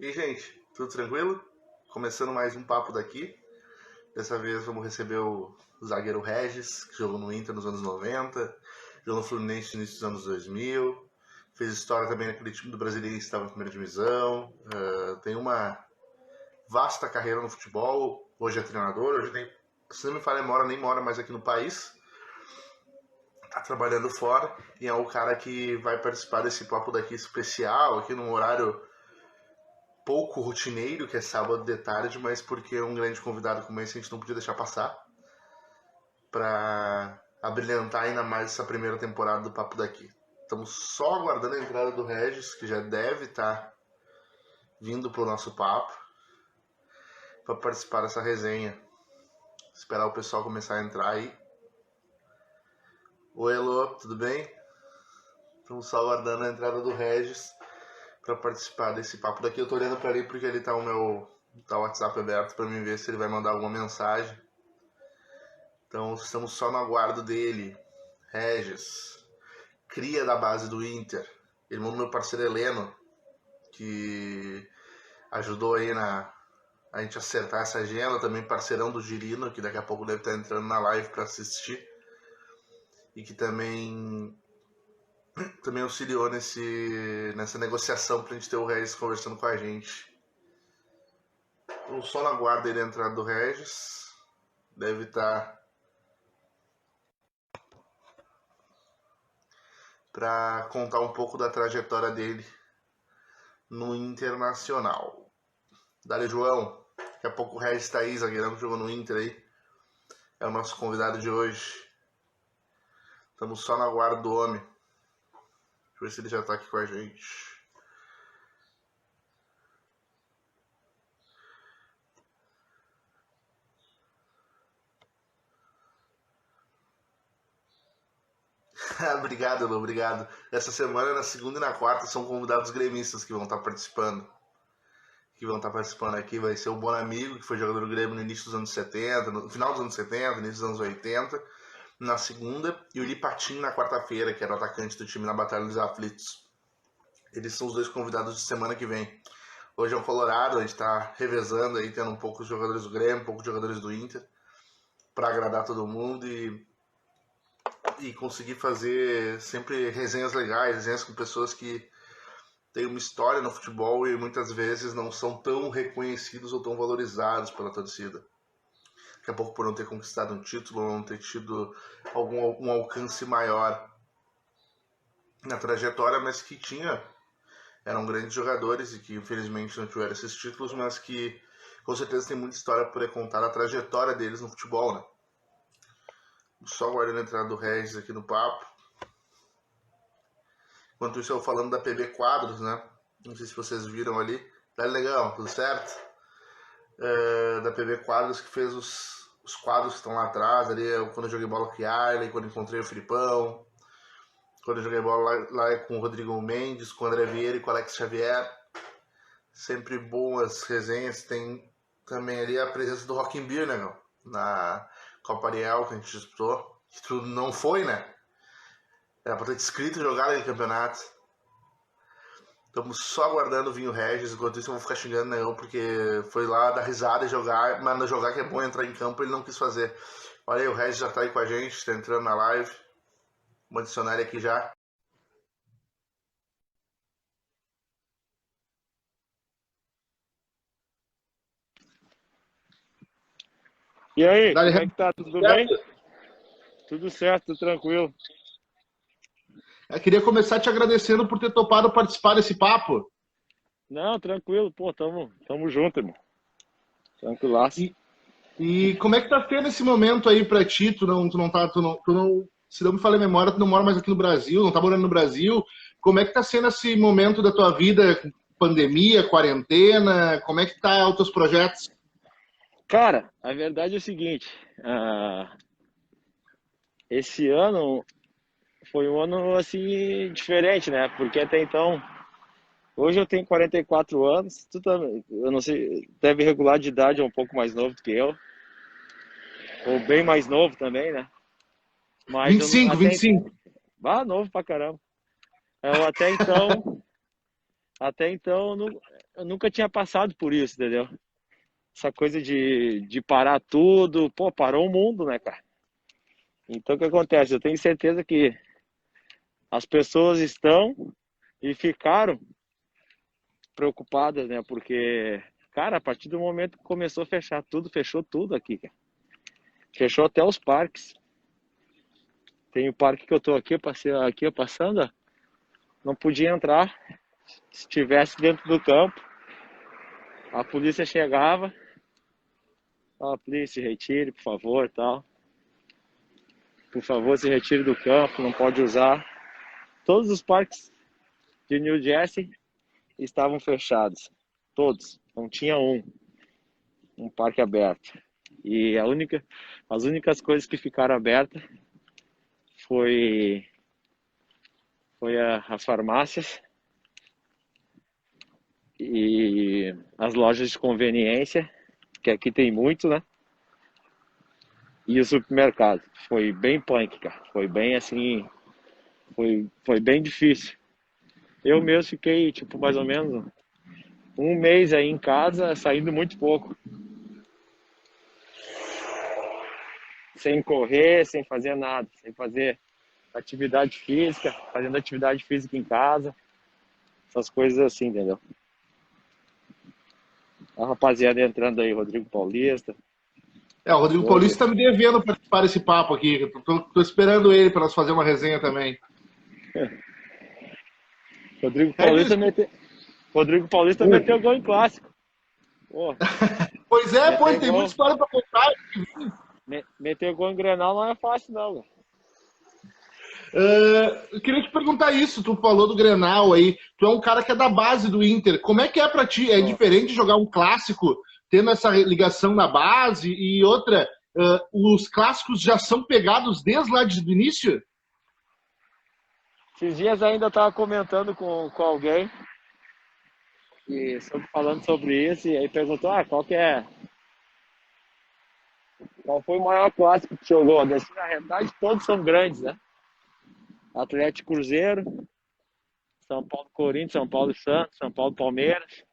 E aí, gente, tudo tranquilo? Começando mais um papo daqui. Dessa vez vamos receber o zagueiro Regis, que jogou no Inter nos anos 90, jogou no Fluminense no início dos anos 2000, fez história também naquele time do Brasileiro que estava na primeira divisão, tem uma vasta carreira no futebol, hoje é treinador, hoje nem, se não me falha a memória, nem mora mais aqui no país, tá trabalhando fora, e é o cara que vai participar desse papo daqui especial, aqui num horário pouco rotineiro, que é sábado de tarde, mas porque um grande convidado como esse a gente não podia deixar passar para abrilhantar ainda mais essa primeira temporada do Papo Daqui. Estamos só aguardando a entrada do Regis, que já deve estar vindo para o nosso papo, para participar dessa resenha. Esperar o pessoal começar a entrar aí. Oi, Elô, tudo bem? Estamos só aguardando a entrada do Regis para participar desse papo daqui. Eu tô olhando para ali porque ele tá o WhatsApp aberto para mim ver se ele vai mandar alguma mensagem. Então estamos só no aguardo dele. Regis, cria da base do Inter, irmão do meu parceiro Heleno, que ajudou aí a gente acertar essa agenda, também parceirão do Girino, que daqui a pouco deve estar entrando na live para assistir, e que também auxiliou nessa negociação para a gente ter o Regis conversando com a gente. Então, só na guarda da entrada do Regis, deve estar para contar um pouco da trajetória dele no Internacional. Dale, João. Daqui a pouco o Regis tá aí, zagueirão que jogou no Inter aí. É o nosso convidado de hoje. Estamos só na guarda do homem. Deixa eu ver se ele já tá aqui com a gente. Obrigado, Lu, obrigado. Essa semana, na segunda e na quarta, são convidados gremistas que vão estar participando. Aqui. Vai ser o Bonamigo, que foi jogador do Grêmio no início dos anos 70, no final dos anos 70, início dos anos 80, na segunda, e o Lipatinho na quarta-feira, que era o atacante do time na Batalha dos Aflitos. Eles são os dois convidados de semana que vem. Hoje é o Colorado, a gente tá revezando aí, tendo um pouco de jogadores do Grêmio, um pouco de jogadores do Inter, para agradar todo mundo e conseguir fazer sempre resenhas legais, resenhas com pessoas que têm uma história no futebol e muitas vezes não são tão reconhecidos ou tão valorizados pela torcida. Daqui a pouco por não ter conquistado um título, ou não ter tido um alcance maior na trajetória, mas que eram grandes jogadores e que infelizmente não tiveram esses títulos, mas que com certeza tem muita história para contar a trajetória deles no futebol, né? Só guardando a entrada do Regis aqui no papo. Enquanto isso, eu falando da PB Quadros, né? Não sei se vocês viram ali. Tá legal, tudo certo? Da PB Quadros, que fez os quadros que estão lá atrás. Ali, quando eu joguei bola com o Yarley, quando encontrei o Filipão. Quando eu joguei bola lá com o Rodrigo Mendes, com o André Vieira e com o Alex Xavier. Sempre boas resenhas. Tem também ali a presença do Rock in Beer, né, meu? Na Copa Ariel que a gente disputou. Que tudo não foi, né? Era pra ter inscrito e jogado aquele campeonato. Estamos só aguardando vir o Regis. Enquanto isso eu vou ficar xingando Neão, porque foi lá dar risada e jogar. Mas não jogar que é bom entrar em campo, ele não quis fazer. Olha aí, o Regis já tá aí com a gente, tá entrando na live. Vou adicionar ele aqui já. E aí, Dale, como é que tá? Tudo bem? Tudo certo, tudo tranquilo. Eu queria começar te agradecendo por ter topado participar desse papo. Não, tranquilo, pô, tamo junto, irmão. Tranquilaço. E como é que tá sendo esse momento aí pra ti? Se não me falha a memória, tu não mora mais aqui no Brasil, não tá morando no Brasil. Como é que tá sendo esse momento da tua vida? Pandemia, quarentena, como é que tá os teus projetos? Cara, a verdade é o seguinte, esse ano foi um ano, assim, diferente, né? Porque até então, hoje eu tenho 44 anos, tu também, eu não sei, deve regular de idade, é um pouco mais novo do que eu, ou bem mais novo também, né? Mas eu 25, até, 25. novo pra caramba. Eu até então Até então eu nunca tinha passado por isso, entendeu? Essa coisa de parar tudo, pô, parou o mundo, né, cara? Então o que acontece? Eu tenho certeza que as pessoas estão e ficaram preocupadas, né? Porque, cara, a partir do momento que começou a fechar tudo, fechou tudo aqui, cara. Fechou até os parques. Tem o parque que eu tô aqui, eu passei aqui passando, ó, não podia entrar. Se estivesse dentro do campo, a polícia chegava, ó, polícia, retire, por favor, tal. Por favor, se retire do campo, não pode usar. Todos os parques de New Jersey estavam fechados. Todos. Não tinha um parque aberto. E as únicas coisas que ficaram abertas foi, foi as farmácias e as lojas de conveniência, que aqui tem muito, né? E o supermercado. Foi bem punk, cara. Foi bem assim, foi bem difícil. Eu mesmo fiquei, tipo, mais ou menos um mês aí em casa, saindo muito pouco. Sem correr, sem fazer nada. Sem fazer atividade física, fazendo atividade física em casa. Essas coisas assim, entendeu? A rapaziada entrando aí, Rodrigo Paulista. O Rodrigo Paulista tá me devendo participar desse papo aqui. Tô esperando ele para nós fazer uma resenha também. Rodrigo Paulista meteu gol em clássico. Pô, Pois é, pô, ele tem muita história para contar. Meter gol em Grenal não é fácil, não, velho. Eu queria te perguntar isso, tu falou do Grenal aí, tu é um cara que é da base do Inter, como é que é pra ti? É diferente jogar um clássico, tendo essa ligação na base, e outra, os clássicos já são pegados desde lá do início? Esses dias ainda estava comentando com alguém, falando sobre isso, e aí perguntou, qual foi o maior clássico que jogou? Na realidade, todos são grandes, né? Atlético Cruzeiro, São Paulo Corinthians, São Paulo e Santos, São Paulo Palmeiras.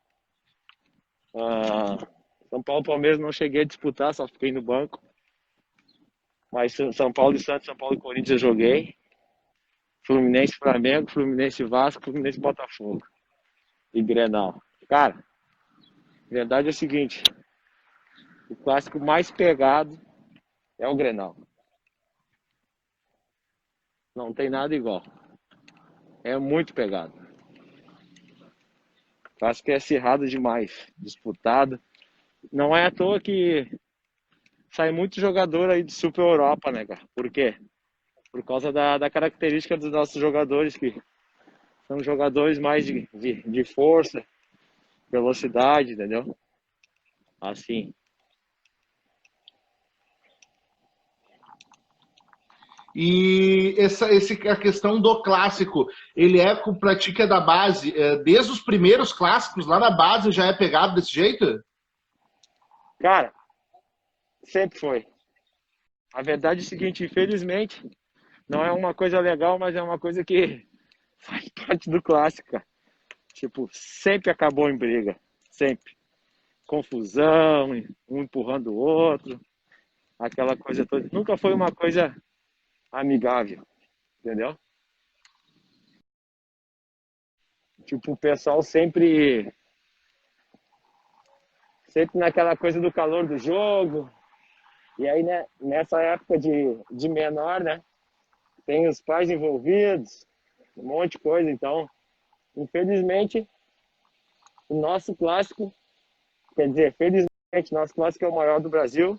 São Paulo Palmeiras não cheguei a disputar, só fiquei no banco. Mas São Paulo e Santos, São Paulo e Corinthians eu joguei. Fluminense Flamengo, Fluminense Vasco, Fluminense Botafogo. E Grenal. Cara, a verdade é o seguinte, o clássico mais pegado é o Grenal. Não tem nada igual. É muito pegado. Acho que é acirrado demais, disputado. Não é à toa que sai muito jogador aí de Super Europa, né, cara? Por quê? Por causa da característica dos nossos jogadores, que são jogadores mais de força, velocidade, entendeu? Assim. E a questão do clássico, ele pra ti que é da base, desde os primeiros clássicos lá na base já é pegado desse jeito? Cara, sempre foi. A verdade é o seguinte, infelizmente, não é uma coisa legal, mas é uma coisa que faz parte do clássico, cara. Tipo, sempre acabou em briga. Sempre. Confusão, um empurrando o outro, aquela coisa toda. Nunca foi uma coisa amigável, entendeu? Tipo, o pessoal sempre naquela coisa do calor do jogo. E aí, né, nessa época de menor, né, tem os pais envolvidos, um monte de coisa. Então, infelizmente, o nosso clássico, quer dizer, felizmente, nosso clássico é o maior do Brasil,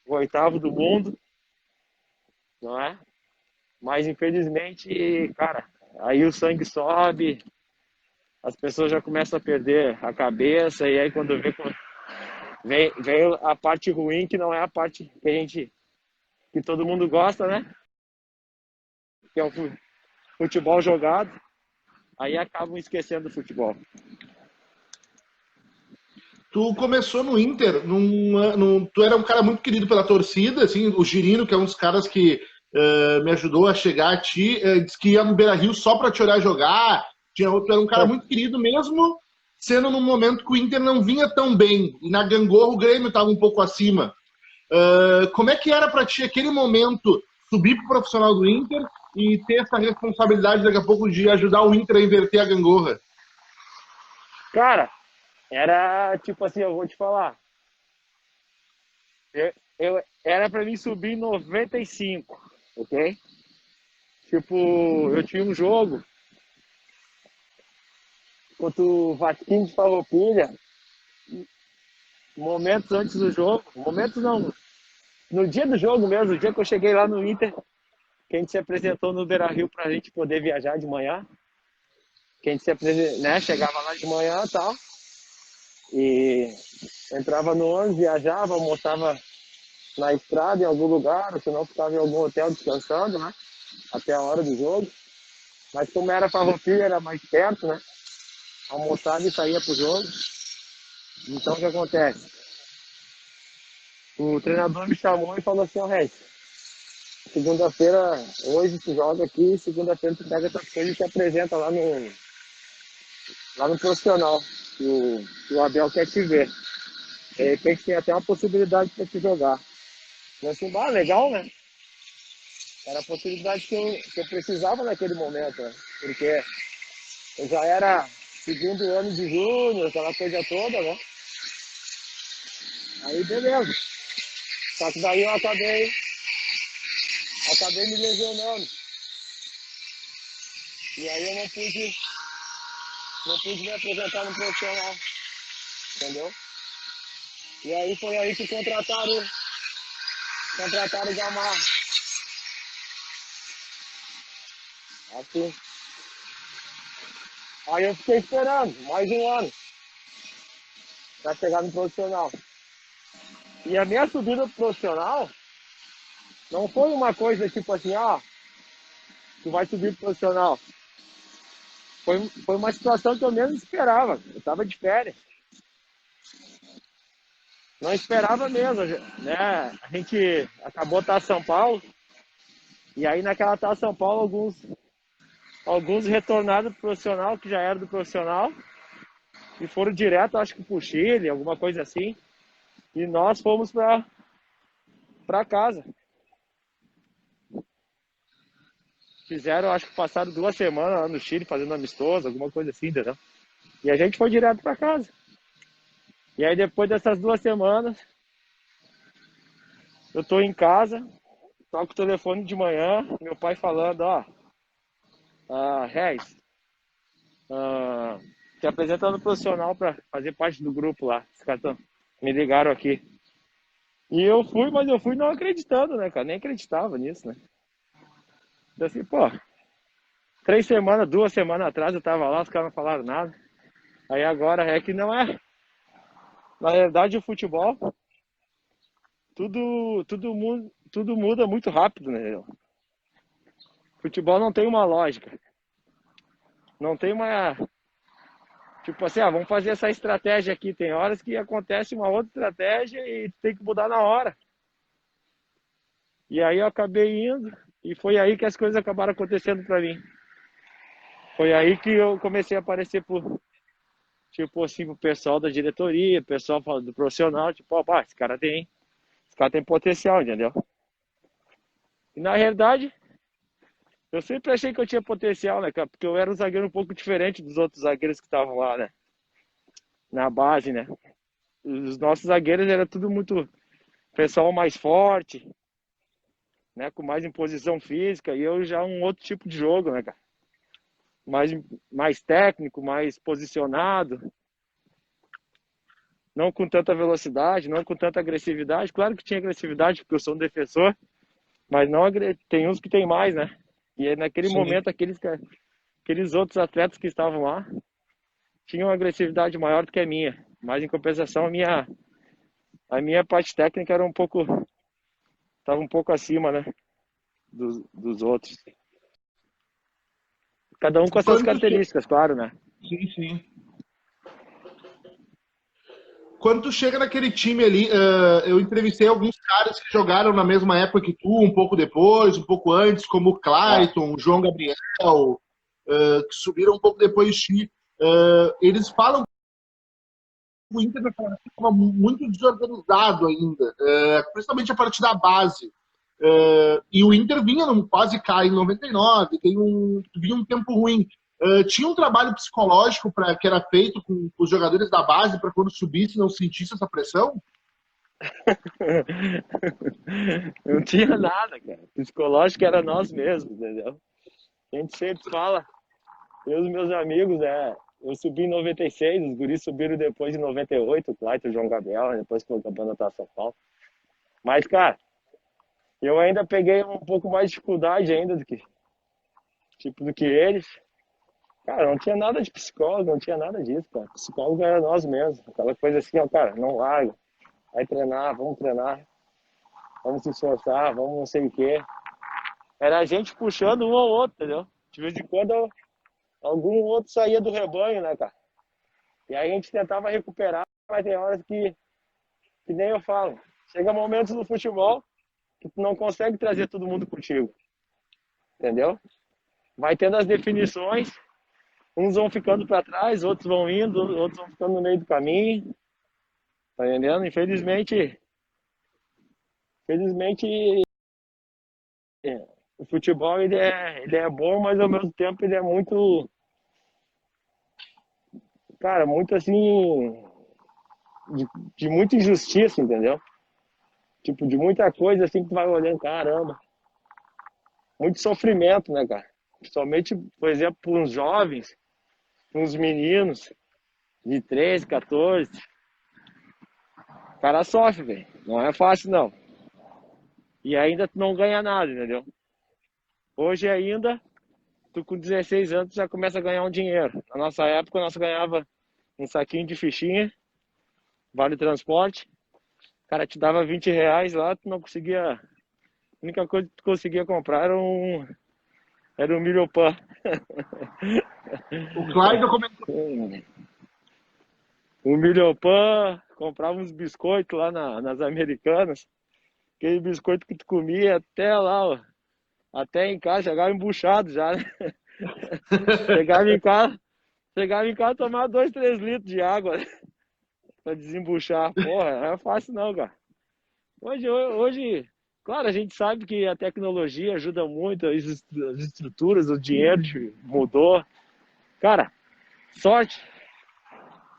o 8º do mundo, não é? Mas, infelizmente, cara, aí o sangue sobe, as pessoas já começam a perder a cabeça, e aí quando vem a parte ruim, que não é a parte que todo mundo gosta, né? Que é o futebol jogado, aí acabam esquecendo do futebol. Tu começou no Inter, tu era um cara muito querido pela torcida, assim, o Girino, que é um dos caras que me ajudou a chegar a ti, disse que ia no Beira-Rio só pra te olhar jogar, Tu era um cara muito querido mesmo, sendo num momento que o Inter não vinha tão bem. E na gangorra o Grêmio estava um pouco acima. Como é que era para ti aquele momento subir pro profissional do Inter e ter essa responsabilidade daqui a pouco de ajudar o Inter a inverter a gangorra? Cara, era tipo assim, eu vou te falar. Era pra mim subir em 95, ok? Tipo, eu tinha um jogo contra o Vasquinho de Farroupilha, momentos antes do jogo, momentos não, no dia do jogo mesmo, o dia que eu cheguei lá no Inter, que a gente se apresentou no Beira-Rio pra gente poder viajar de manhã, que a gente se apresentou, né, chegava lá de manhã e tal, e entrava no ônibus, viajava, almoçava na estrada em algum lugar, ou se não ficava em algum hotel descansando, né, até a hora do jogo. Mas como era Farroupilha, era mais perto, né, almoçava e saía pro jogo. Então o que acontece? O treinador me chamou e falou assim, ó, Regis, segunda-feira, hoje tu joga aqui, segunda-feira tu pega essas coisas e te apresenta lá no profissional, que o Abel quer te ver. De repente tem até uma possibilidade para te jogar. Eu assim, legal, né? Era a possibilidade que eu precisava naquele momento, né? Porque eu já era segundo ano de júnior, aquela coisa toda, né? Aí beleza. Só que daí eu acabei me lesionando. E aí eu não pude me apresentar no profissional, entendeu? E aí foi aí que contrataram o Gamarra. Assim. Aí eu fiquei esperando mais um ano para chegar no profissional. E a minha subida pro profissional não foi uma coisa tipo assim, tu vai subir pro profissional. Foi uma situação que eu mesmo esperava. Eu estava de férias. Não esperava mesmo, né? A gente acabou Taça São Paulo. E aí naquela Taça São Paulo, alguns retornaram pro profissional, que já eram do profissional. E foram direto, acho que pro Chile, alguma coisa assim. E nós fomos pra casa. Fizeram, acho que passaram 2 semanas lá no Chile fazendo amistoso, alguma coisa assim, entendeu? E a gente foi direto pra casa. E aí depois dessas 2 semanas, eu tô em casa, toco o telefone de manhã, meu pai falando, Reis, te apresentando profissional pra fazer parte do grupo lá. Os caras me ligaram aqui. E eu fui, mas eu fui não acreditando, né, cara? Nem acreditava nisso, né? Então assim, 3 semanas, 2 semanas atrás eu tava lá, os caras não falaram nada. Aí agora é que não é. Na verdade, o futebol, tudo muda muito rápido, né? Futebol não tem uma lógica. Não tem uma. Tipo assim, vamos fazer essa estratégia aqui. Tem horas que acontece uma outra estratégia e tem que mudar na hora. E aí eu acabei indo e foi aí que as coisas acabaram acontecendo pra mim. Foi aí que eu comecei a aparecer tipo assim, pro pessoal da diretoria, pessoal do profissional, tipo, esse cara tem potencial, entendeu? E na realidade, eu sempre achei que eu tinha potencial, né, cara? Porque eu era um zagueiro um pouco diferente dos outros zagueiros que estavam lá, né? Na base, né? Os nossos zagueiros era tudo muito pessoal mais forte, né? Com mais imposição física. E eu já um outro tipo de jogo, né, cara? Mais técnico, mais posicionado. Não com tanta velocidade, não com tanta agressividade. Claro que tinha agressividade, porque eu sou um defensor. Mas não tem uns que tem mais, né? E aí, naquele momento, aqueles outros atletas que estavam lá tinham uma agressividade maior do que a minha. Mas, em compensação, a minha parte técnica era estava um pouco acima, né? Dos outros. Cada um com as suas características, claro, né? Sim, sim. Quando tu chega naquele time ali, eu entrevistei alguns caras que jogaram na mesma época que tu, um pouco depois, um pouco antes, como o Clayton, o João Gabriel, que subiram um pouco depois de ti. Eles falam que o Inter estava muito desorganizado ainda, principalmente a partir da base. E o Inter quase cai em 99, vinha um tempo ruim. Tinha um trabalho psicológico que era feito com os jogadores da base para quando subisse não sentisse essa pressão? Não tinha nada, cara. Psicológico era nós mesmos, entendeu? A gente sempre fala, eu e os meus amigos, eu subi em 96, os guris subiram depois em 98, o Clayton e o João Gabriel, depois foi o campeonato da São Paulo. Mas, cara, eu ainda peguei um pouco mais de dificuldade ainda do que eles. Cara, não tinha nada de psicólogo, não tinha nada disso, cara. Psicólogo era nós mesmos. Aquela coisa assim, ó, cara, não larga. Vai treinar, vamos se esforçar, vamos não sei o quê. Era a gente puxando um ao outro, entendeu? De vez em quando algum outro saía do rebanho, né, cara? E aí a gente tentava recuperar, mas tem horas que nem eu falo. Chega momentos no futebol que tu não consegue trazer todo mundo contigo. Entendeu? Vai tendo as definições, uns vão ficando para trás, outros vão indo, outros vão ficando no meio do caminho. Tá entendendo? Infelizmente, o futebol ele é bom, mas ao mesmo tempo ele é muito, cara, muito assim, de, de muita injustiça, entendeu? Tipo, de muita coisa assim que tu vai olhando, caramba. Muito sofrimento, né, cara? Principalmente, por exemplo, para uns jovens, para uns meninos de 13, 14. O cara sofre, velho. Não é fácil, não. E ainda tu não ganha nada, entendeu? Hoje ainda, tu com 16 anos já começa a ganhar um dinheiro. Na nossa época, nós ganhava um saquinho de fichinha, vale transporte. O cara te dava R$ 20 lá, tu não conseguia. A única coisa que tu conseguia comprar era um milho pão. O Clyde comentou. Um milho pão, comprava uns biscoitos lá nas Americanas. Aquele biscoito que tu comia até lá, ó, até em casa, chegava embuchado já, né? Chegava em casa tomar 2, 3 litros de água, né? Pra desembuchar. Porra, não é fácil não, cara. Hoje, claro, a gente sabe que a tecnologia ajuda muito, as estruturas, o dinheiro mudou. Cara, sorte,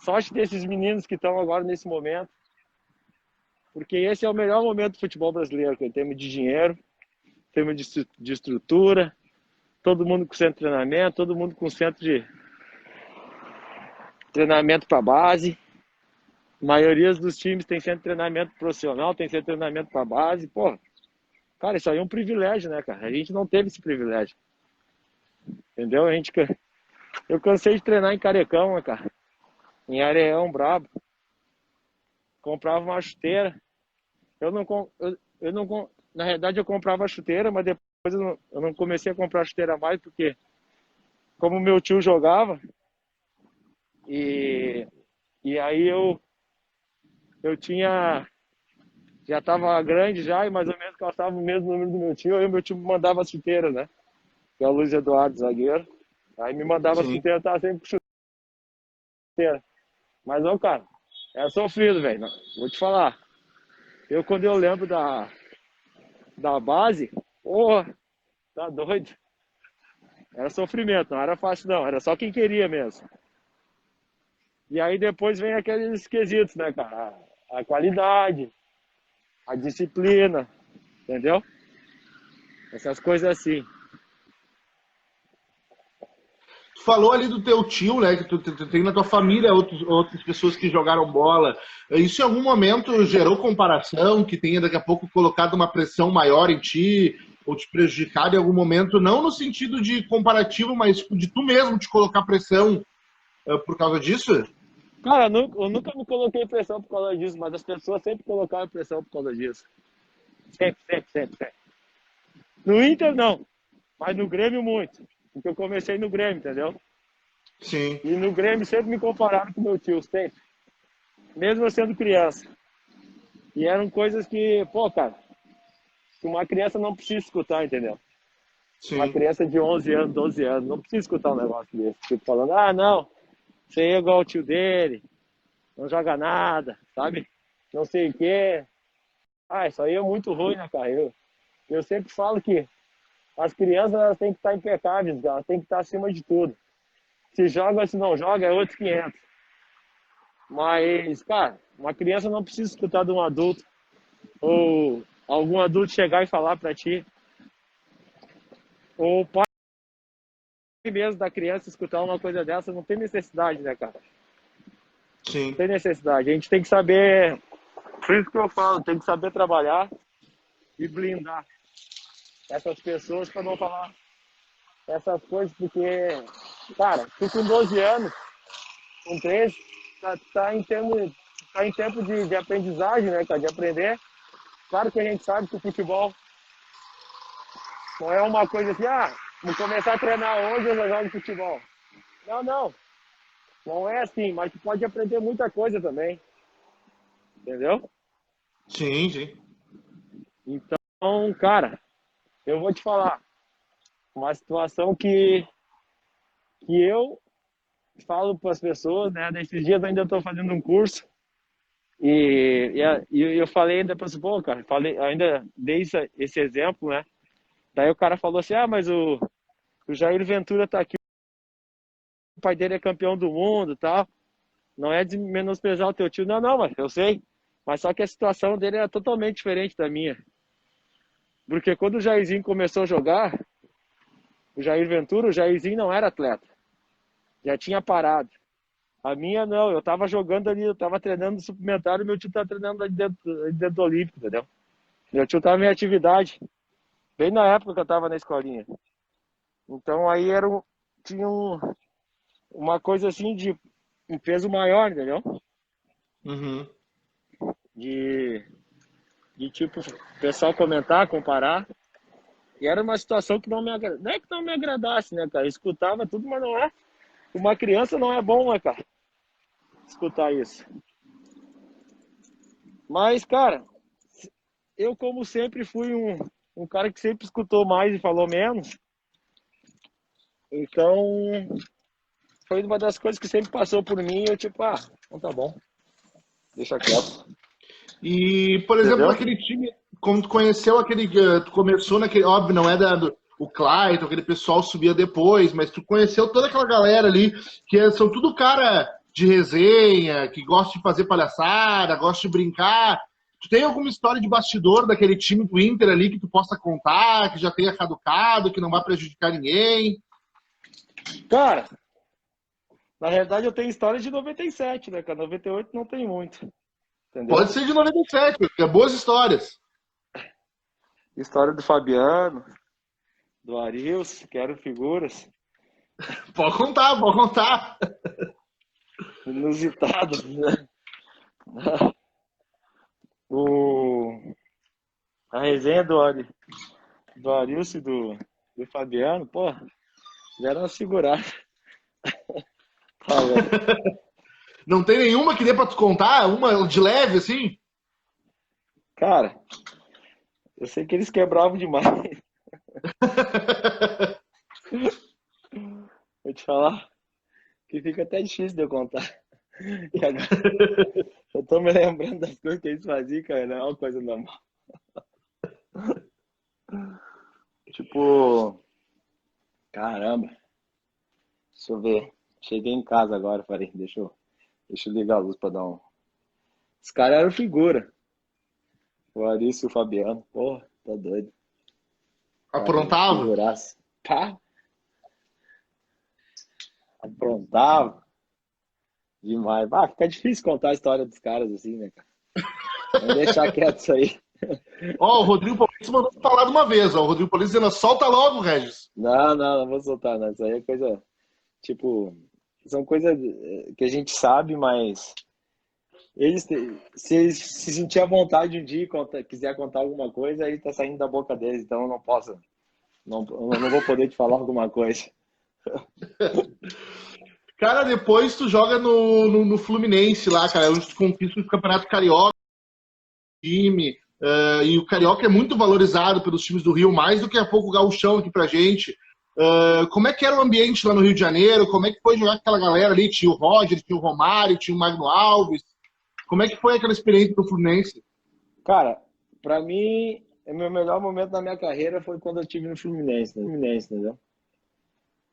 sorte desses meninos que estão agora nesse momento, porque esse é o melhor momento do futebol brasileiro, em termos de dinheiro, em termos de estrutura, todo mundo com centro de treinamento, todo mundo com centro de treinamento para base. A maioria dos times tem centro de treinamento profissional, tem centro de treinamento para base. Pô, cara, isso aí é um privilégio, né, cara? A gente não teve esse privilégio. Entendeu? Eu cansei de treinar em Carecão, né, cara? Em Areião, brabo. Comprava uma chuteira. Eu não, na realidade, eu comprava a chuteira, mas depois eu não comecei a comprar chuteira mais, porque como meu tio jogava, e, e aí eu tinha, já estava grande já, e mais ou menos calçava o mesmo número do meu tio, aí o meu tio me mandava as chuteiras, né? Que é o Luiz Eduardo, zagueiro. Aí me mandava as Sim. chuteiras, eu tava sempre com chuteira. Mas, ô, cara, é sofrido, velho. Vou te falar. Quando eu lembro da base, porra, tá doido. Era sofrimento, não era fácil não, era só quem queria mesmo. E aí depois vem aqueles quesitos, né, cara? A qualidade, a disciplina, entendeu? Essas coisas assim. Tu falou ali do teu tio, né? Que tu tem na tua família outras pessoas que jogaram bola. Isso em algum momento gerou comparação, que tenha daqui a pouco colocado uma pressão maior em ti, ou te prejudicado em algum momento, não no sentido de comparativo, mas tipo, de tu mesmo te colocar pressão por causa disso? Cara, eu nunca me coloquei pressão por causa disso, mas as pessoas sempre colocaram pressão por causa disso. Sempre, sempre, sempre, sempre. No Inter, não. Mas no Grêmio, muito. Porque eu comecei no Grêmio, entendeu? Sim. E no Grêmio sempre me compararam com meu tio, sempre. Mesmo eu sendo criança. E eram coisas que, pô, cara, que uma criança não precisa escutar, entendeu? Uma Sim. criança de 11 anos, 12 anos, não precisa escutar um negócio desse. Tipo, falando, não, você é igual o tio dele, não joga nada, sabe? Não sei o quê. Isso aí é muito ruim, né, cara? Eu sempre falo que as crianças elas têm que estar impecáveis, elas têm que estar acima de tudo. Se joga ou se não joga, é outros 500. Mas, cara, uma criança não precisa escutar de um adulto ou algum adulto chegar e falar pra ti, ou o pai mesmo da criança escutar uma coisa dessa, não tem necessidade, né, cara? Não Sim. tem necessidade. A gente tem que saber, por isso que eu falo, tem que saber trabalhar e blindar essas pessoas para não falar essas coisas, porque, cara, tu com 12 anos, com 13, tá em tempo de aprendizagem, né, cara, de aprender. Claro que a gente sabe que o futebol não é uma coisa assim, vou começar a treinar hoje, eu já jogo futebol. Não, não. Não é assim, mas tu pode aprender muita coisa também, entendeu? Sim, sim. Então, cara, eu vou te falar, uma situação que eu falo para as pessoas, né? Nesses dias eu ainda estou fazendo um curso e eu falei ainda para as pessoas, cara, ainda dei esse exemplo, né? Daí o cara falou assim, mas o Jair Ventura tá aqui, o pai dele é campeão do mundo e tal. Não é de menosprezar o teu tio, não, não, mas eu sei. Mas só que a situação dele era totalmente diferente da minha. Porque quando o Jairzinho começou a jogar, o Jair Ventura, o Jairzinho não era atleta. Já tinha parado. A minha não, eu tava jogando ali, eu tava treinando no suplementar e meu tio tava treinando ali dentro do Olímpico, entendeu? Meu tio tava em atividade, bem na época que eu tava na escolinha. Então aí tinha uma coisa assim de um peso maior, entendeu? Uhum. De, de tipo, o pessoal comentar, comparar. E era uma situação que não me agradasse. Não é que não me agradasse, né, cara? Eu escutava tudo, mas não é. Uma criança não é bom, né, cara? Escutar isso. Mas, cara, eu, como sempre, fui um cara que sempre escutou mais e falou menos. Então, foi uma das coisas que sempre passou por mim. E eu, tipo, então tá bom, deixa quieto. E, por exemplo, Entendeu? naquele time, quando tu conheceu aquele. Tu começou naquele. Óbvio, não é o Clayton, aquele pessoal subia depois, mas tu conheceu toda aquela galera ali, são tudo cara de resenha, que gosta de fazer palhaçada, gosta de brincar. Tu tem alguma história de bastidor daquele time do Inter ali que tu possa contar, que já tenha caducado, que não vai prejudicar ninguém? Cara, na realidade eu tenho história de 97, né, cara? 98 não tem muito. Entendeu? Pode ser de 97, é boas histórias. História do Fabiano, do Arilson, que eram figuras Pode contar, pode contar. inusitadas, né? O, a resenha do Arilson e do Fabiano, pô, já era uma figurada. Tá, velho. Não tem nenhuma que dê pra tu contar? Uma de leve, assim? Cara, eu sei que eles quebravam demais. Vou te falar que fica até difícil de eu contar. Que agora eu tô me lembrando das coisas que eles faziam, cara, não é uma coisa normal. Tipo, caramba, deixa eu ver. Cheguei em casa agora, falei, deixa eu ligar a luz pra dar um. Os caras eram figura. O Arício e o Fabiano, porra, tá doido. Cara, Aprontava? figuraça. Pá, aprontava demais. Fica difícil contar a história dos caras assim, né, cara? Vamos deixar quieto isso aí. Ó, o Rodrigo Paulista mandou falar de uma vez, ó. O Rodrigo Paulista dizendo, solta logo, Regis. Não vou soltar, não. Isso aí é coisa, tipo, são coisas que a gente sabe, mas se eles se sentir à vontade um dia e quiser contar alguma coisa, aí tá saindo da boca deles, então eu não posso, eu não vou poder te falar alguma coisa. Cara, depois tu joga no Fluminense lá, cara, onde tu conquista o Campeonato Carioca, time. e o Carioca é muito valorizado pelos times do Rio, mais do que a pouco o Gauchão aqui pra gente. Como é que era o ambiente lá no Rio de Janeiro? Como é que foi jogar com aquela galera ali? Tinha o Roger, tinha o Romário, tinha o Magno Alves. Como é que foi aquela experiência do Fluminense? Cara, pra mim, o meu melhor momento da minha carreira foi quando eu estive no Fluminense, né? Fluminense, entendeu?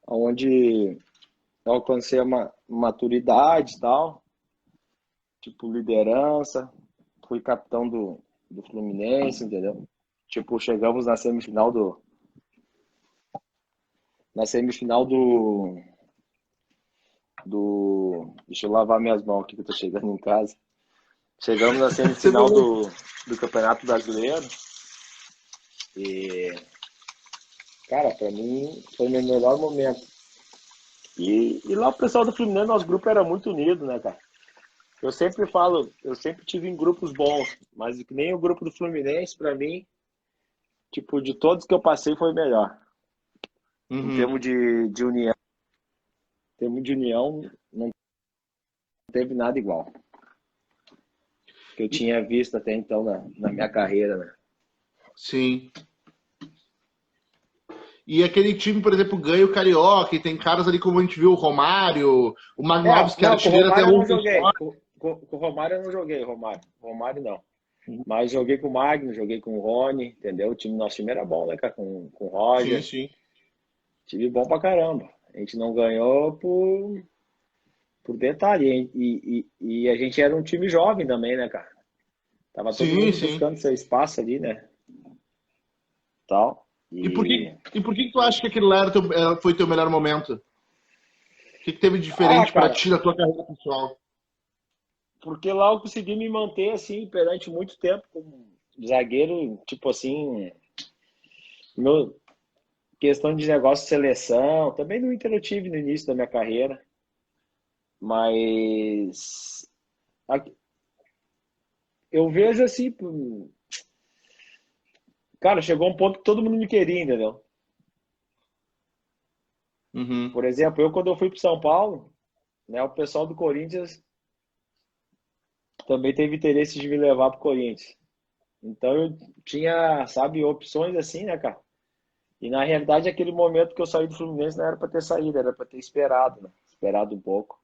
Onde eu alcancei a maturidade e tal, tipo, liderança, fui capitão do Fluminense, entendeu? Tipo, chegamos na semifinal do, deixa eu lavar minhas mãos aqui que eu tô chegando em casa. Chegamos na Você semifinal falou. do Campeonato Brasileiro e, cara, pra mim foi o meu melhor momento. E lá o pessoal do Fluminense, nosso grupo era muito unido, né, cara? Eu sempre falo, eu sempre tive em grupos bons, mas que nem o grupo do Fluminense, pra mim, tipo, de todos que eu passei foi o melhor. Em Uhum. termos de união, não teve nada igual. Que eu E- tinha visto até então na minha carreira, né? sim. E aquele time, por exemplo, ganha o Carioca, e tem caras ali como a gente viu, o Romário, o Magno Alves, que era Não, com o artilheiro até Romário eu não ontem. joguei. Com o Romário eu não joguei, Romário. Romário não. Mas joguei com o Magno, joguei com o Rony, entendeu? Nosso time era bom, né, cara? Com o Sim, Roger. sim. Time bom pra caramba. A gente não ganhou por detalhe. Hein? E a gente era um time jovem também, né, cara? Tava todo Sim, mundo sim. buscando seu espaço ali, né? Tal. E por que, E. e por que tu acha que aquele lá foi teu melhor momento? O que teve de Ah, diferente pra cara, ti da tua carreira pessoal? porque lá eu consegui me manter assim perante muito tempo como zagueiro, tipo assim, meu, questão de negócio de seleção, também no Inter eu tive no início da minha carreira, mas eu vejo assim, cara, chegou um ponto que todo mundo me queria, entendeu? Uhum. Por exemplo, quando eu fui para São Paulo, né, o pessoal do Corinthians também teve interesse de me levar para o Corinthians. Então eu tinha, sabe, opções assim, né, cara? E na realidade, aquele momento que eu saí do Fluminense não era para ter saído, era para ter esperado, né? Esperado um pouco,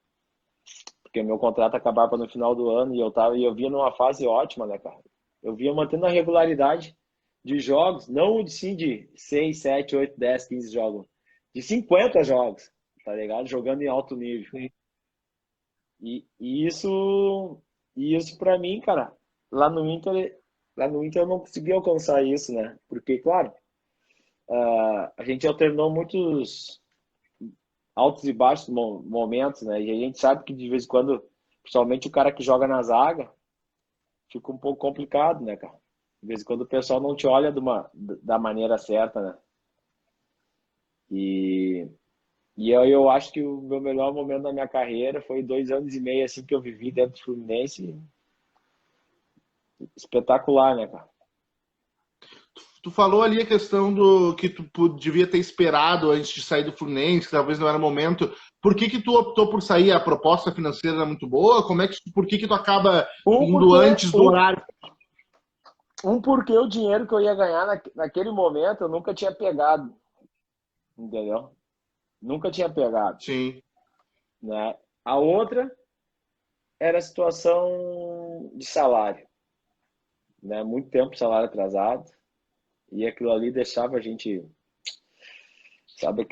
porque o meu contrato acabava no final do ano e eu via numa fase ótima, né, cara? Eu via mantendo a regularidade de jogos, não sim de 6, 7, 8, 10, 15 jogos, de 50 jogos, tá ligado? Jogando em alto nível. Sim. E isso para mim, cara, lá no Inter, lá no Inter eu não consegui alcançar isso, né? Porque, claro, a gente alternou muitos altos e baixos momentos, né? E a gente sabe que de vez em quando, principalmente o cara que joga na zaga, fica um pouco complicado, né, cara? De vez em quando o pessoal não te olha da maneira certa, né? E, e eu acho que o meu melhor momento da minha carreira foi 2 anos e meio assim que eu vivi dentro do Fluminense, espetacular, né, cara? Tu falou ali a questão do que tu devia ter esperado antes de sair do Fluminense, que talvez não era o momento. Por que que tu optou por sair? A proposta financeira era muito boa? Por que que tu acaba Um indo porque, antes do um, horário? um porque o dinheiro que eu ia ganhar naquele momento eu nunca tinha pegado, entendeu? Nunca tinha pegado, Sim. né? A outra era a situação de salário, né? Muito tempo salário atrasado e aquilo ali deixava a gente, sabe,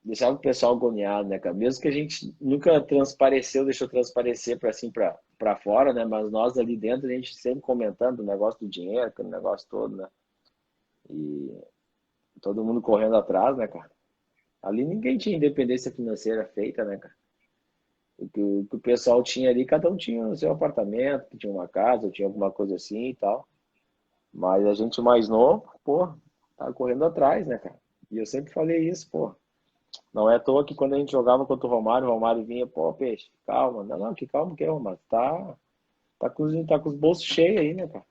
deixava o pessoal agoniado, né, cara? Mesmo que a gente nunca transpareceu, deixou transparecer para assim para fora, né? Mas nós ali dentro a gente sempre comentando o negócio do dinheiro, aquele negócio todo, né? E todo mundo correndo atrás, né, cara? Ali ninguém tinha independência financeira feita, né, cara? O que o pessoal tinha ali, cada um tinha o seu apartamento, tinha uma casa, tinha alguma coisa assim e tal. Mas a gente mais novo, pô, tá correndo atrás, né, cara? E eu sempre falei isso, pô. Não é à toa que quando a gente jogava contra o Romário vinha, pô, peixe, calma. Não, não, que calma que é, Romário. Tá com os bolsos cheios aí, né, cara?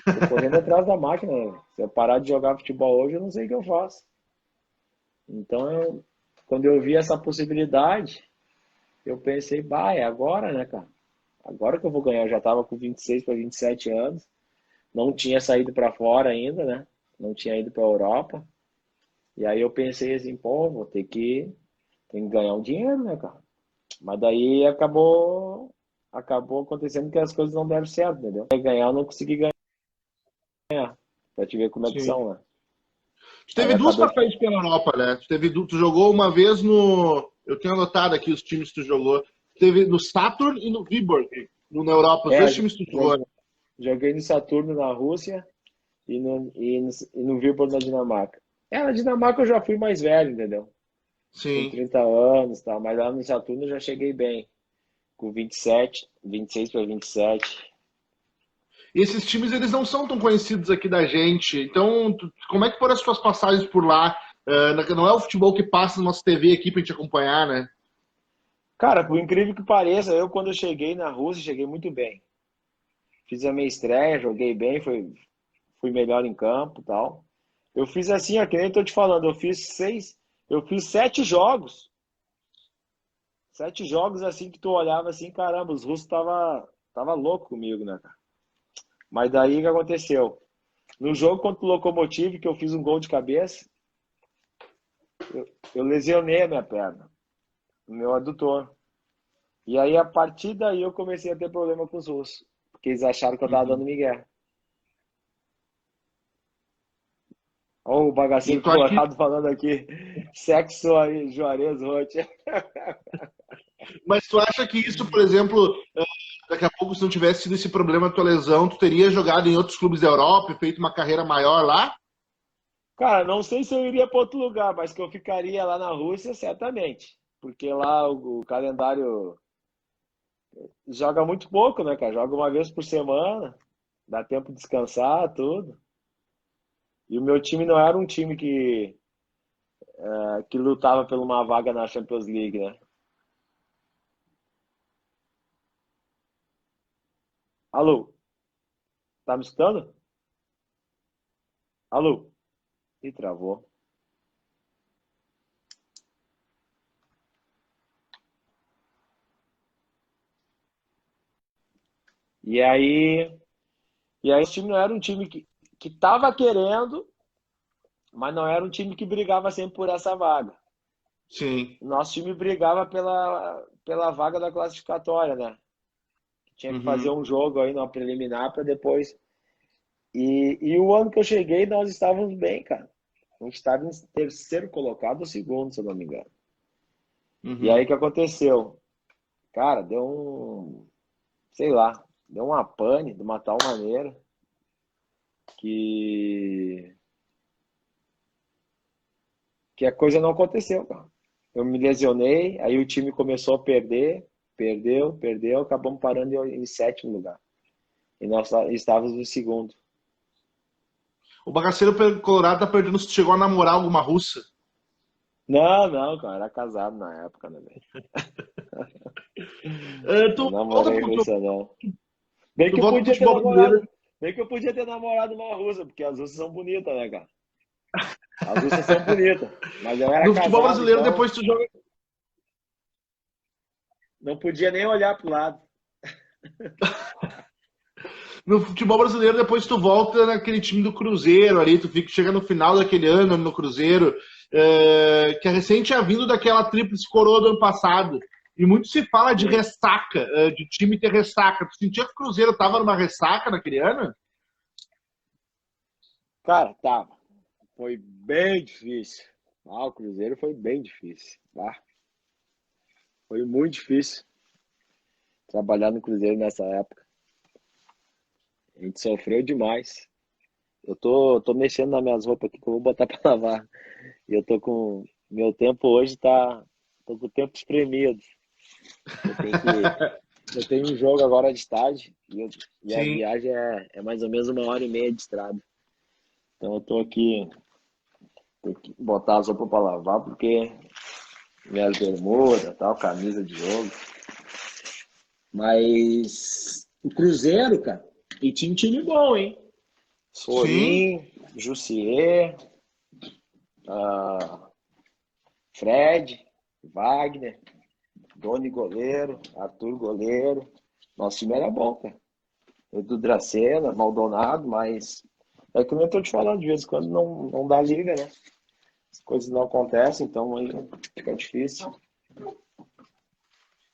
Tô correndo atrás da máquina, né? Se eu parar de jogar futebol hoje, eu não sei o que eu faço. Então, quando eu vi essa possibilidade, eu pensei, bah, é agora, né, cara? Agora que eu vou ganhar. Eu já tava com 26 para 27 anos. não tinha saído para fora ainda, né? Não tinha ido para a Europa. E aí eu pensei assim, pô, tem que ganhar um dinheiro, né, cara? Mas daí acabou acontecendo que as coisas não deram certo, entendeu? Ganhar, eu não consegui ganhar. Pra te ver como é que Sim. são, né? Tu Aí teve duas acabei. passagens pela Europa, né? Tu jogou uma vez no. Eu tenho anotado aqui os times que tu jogou. Teve no Saturn e no Viborg, na Europa. Os dois É, times que tu jogou, né? joguei no Saturno na Rússia e no Viborg na Dinamarca. Na Dinamarca eu já fui mais velho, entendeu? Com Sim. 30 anos, tá? Mas lá no Saturno eu já cheguei bem. Com 27, 26 para 27. E esses times, eles não são tão conhecidos aqui da gente. Então, como é que foram as tuas passagens por lá? Não é o futebol que passa na nossa TV aqui pra gente acompanhar, né? Cara, por incrível que pareça, eu quando eu cheguei na Rússia, cheguei muito bem. Fiz a minha estreia, joguei bem, fui melhor em campo e tal. Eu fiz assim, ó, que nem tô te falando, eu fiz 7 jogos. 7 jogos assim que tu olhava assim, caramba, os russos tava louco comigo, né, cara? Mas daí o que aconteceu? No jogo contra o Lokomotiv, que eu fiz um gol de cabeça, eu lesionei a minha perna, o meu adutor. E aí, a partir daí, eu comecei a ter problema com os russos, porque eles acharam que eu tava dando Uhum. migué. Olha o E bagaceiro tu acha que... colorado falando aqui, sexo aí, Juarez Rotti. Mas tu acha que isso, por exemplo, daqui a pouco, se não tivesse sido esse problema da tua lesão, tu teria jogado em outros clubes da Europa e feito uma carreira maior lá? Cara, não sei se eu iria para outro lugar, mas que eu ficaria lá na Rússia, certamente. Porque lá o calendário joga muito pouco, né, cara? Joga uma vez por semana, dá tempo de descansar, tudo. E o meu time não era um time que lutava por uma vaga na Champions League, né? Alô, tá me escutando? Alô? Ih, travou. E aí, esse time não era um time que tava querendo, mas não era um time que brigava sempre por essa vaga. Sim. O nosso time brigava pela vaga da classificatória, né? Tinha que fazer Uhum. um jogo aí na preliminar para depois. E o ano que eu cheguei, nós estávamos bem, cara. A gente estava em terceiro colocado ou segundo, se eu não me engano. E aí o Uhum. que aconteceu? Cara, sei lá, deu uma pane de uma tal maneira que, que a coisa não aconteceu, cara. Eu me lesionei, aí o time começou a perder, perdeu, acabamos parando em sétimo lugar. E nós estávamos em segundo. O bagaceiro colorado tá perdendo se tu chegou a namorar alguma russa. Não, não, cara, era casado na época, né, velho? Tu Não volta namorei pro, tu, russa, não. Bem tu que eu volta pro podia ter futebol brasileiro. namorado. Bem que eu podia ter namorado uma russa, porque as russas são bonitas, né, cara? As russas são bonitas. Mas eu era No futebol casado, brasileiro, então depois tu joga. não podia nem olhar pro lado. No futebol brasileiro, depois tu volta naquele time do Cruzeiro ali, chega no final daquele ano no Cruzeiro, que a recente tinha vindo daquela tríplice coroa do ano passado. E muito se fala de Sim. ressaca, de time ter ressaca. Tu sentia que o Cruzeiro tava numa ressaca naquele ano? Cara, tava. Foi bem difícil. O Cruzeiro foi bem difícil. Foi muito difícil trabalhar no Cruzeiro nessa época. A gente sofreu demais. Eu tô mexendo nas minhas roupas aqui que eu vou botar pra lavar. E eu tô com. Meu tempo hoje tá. Tô com o tempo espremido. Eu tenho que. Eu tenho um jogo agora de tarde e a Sim. viagem é mais ou menos 1 hora e meia de estrada. Então eu tô aqui. Tenho que botar as roupas pra lavar porque minhas bermudas, tal, camisa de jogo. Mas o Cruzeiro, cara, e tinha um time bom, hein? Sim. Sorin, Jussier, ah, Fred, Wagner, Doni goleiro, Arthur goleiro. Nosso time era bom, cara. Edu Dracena, Maldonado, mas é que eu tô te falando, de vez em quando não dá liga, né? As coisas não acontecem, então aí fica difícil.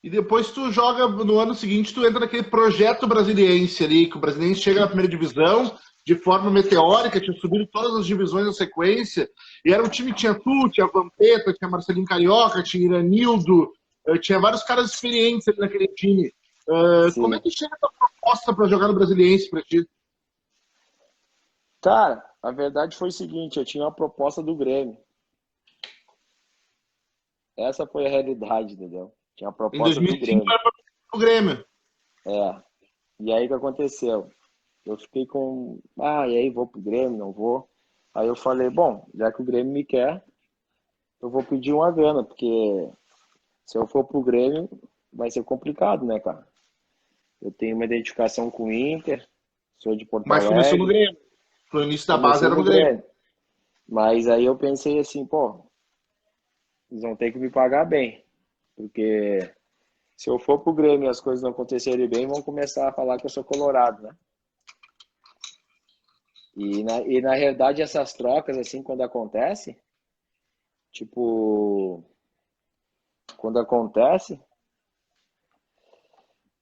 E depois tu joga no ano seguinte, tu entra naquele projeto brasiliense ali, que o brasiliense chega na primeira divisão de forma meteórica, tinha subido todas as divisões na sequência, e era um time que tinha tu, tinha Vampeta, tinha Marcelinho Carioca, tinha Iranildo, tinha vários caras experientes ali naquele time. Como é Sim. que chega a tua proposta para jogar no brasiliense pra ti? Cara, a verdade foi o seguinte, eu tinha uma proposta do Grêmio. Essa foi a realidade, entendeu? Tinha uma Em proposta do 2005 Grêmio. era pro Grêmio. É. E aí o que aconteceu? Eu fiquei com, e aí vou pro Grêmio, não vou. Aí eu falei, bom, já que o Grêmio me quer, eu vou pedir uma grana, porque se eu for pro Grêmio, vai ser complicado, né, cara? Eu tenho uma identificação com o Inter, sou de Porto Mas começou no Alegre, Grêmio. No início da base comecei era no no Grêmio. Grêmio. Mas aí eu pensei assim, pô, eles vão ter que me pagar bem, porque se eu for pro Grêmio e as coisas não acontecerem bem, vão começar a falar que eu sou colorado, né? E na realidade essas trocas, assim, quando acontece, tipo, quando acontece,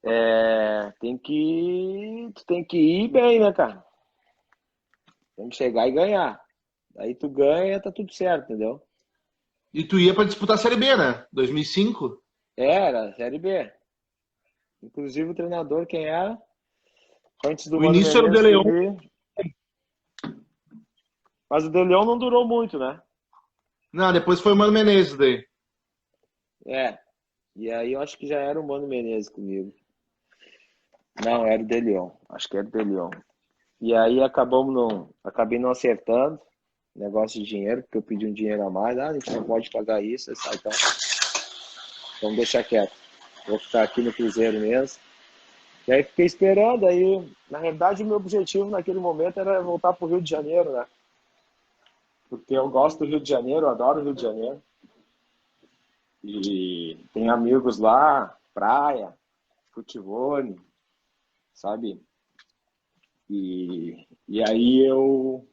tu tem que ir bem, né, cara? Tem que chegar e ganhar. Aí tu ganha, tá tudo certo, entendeu? E tu ia para disputar a Série B, né? 2005. Era, Série B. Inclusive o treinador, quem era? Antes do O Mano início era o De Menezes Leon. subir. Mas o De Leon não durou muito, né? Não, depois foi o Mano Menezes daí. É. E aí eu acho que já era o Mano Menezes comigo. Não, era o De Leon. Acho que era o De Leon. E aí acabei não acertando negócio de dinheiro, porque eu pedi um dinheiro a mais. A gente não pode pagar isso, então deixa quieto. Vou ficar aqui no Cruzeiro mesmo. E aí fiquei esperando, aí, na realidade, o meu objetivo naquele momento era voltar pro Rio de Janeiro, né? Porque eu gosto do Rio de Janeiro, eu adoro o Rio de Janeiro. E tenho amigos lá, praia, futebol, sabe? E aí eu